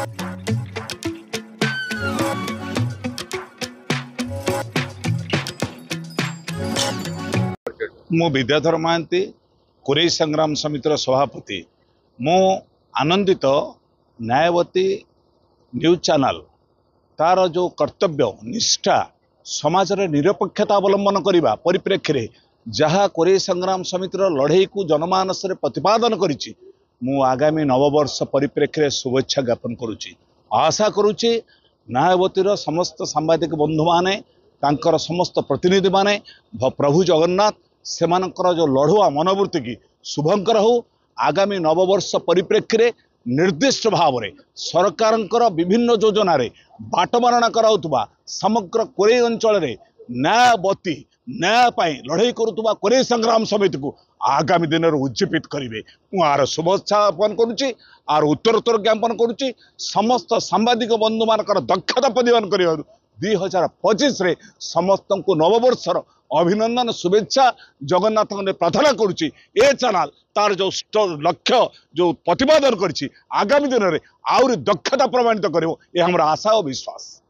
मु विद्याधर महांती कोरेई संग्राम समितिर सभापति मु आनंदित न्यायवती न्यूज चैनल तार जो कर्तव्य निष्ठा समाज रे निरपेक्षता अवलंबन करने परिप्रेक्षी रे जहाँ कोरेई संग्राम समितिर लड़ई को जनमानस रे प्रतिपादन करिछि मु आगामी नववर्ष परिप्रेक्षी रे शुभेच्छा ज्ञापन करुछि। आशा करुछि न्यायवतीर समस्त सांबादिक बंधु माने तांकर समस्त प्रतिनिधि माने प्रभु जगन्नाथ सेमानकर जो लड़ुआ मनोवृत्ति की शुभंकर हो आगामी नववर्ष परिप्रेक्षी रे निर्दिष्ट भाव में सरकार विभिन्न योजना रे बाटमारणा कराउतबा समग्र कोरेई अंचल रे न्यायवती न्याय पाई लड़ई करुतबा कोरेई संग्राम समिति को आगामी दिन में उज्जीवित करेंगे आर शुभेच्छा ज्ञापन करुच्ची आर उत्तरोत्तर ज्ञापन करुच्ची समस्त सांबादिक बंधु मानकर दक्षता प्रतिपादन कर 2025 रे समस्त को नववर्षर अभिनंदन शुभेच्छा जगन्नाथ ने प्रार्थना करुच्ची। ए चैनल तार जो लक्ष्य जो प्रतिपादन करिछि आगामी दिन में आउरी दक्षता प्रमाणित करिवो ए हमरा आशा और विश्वास।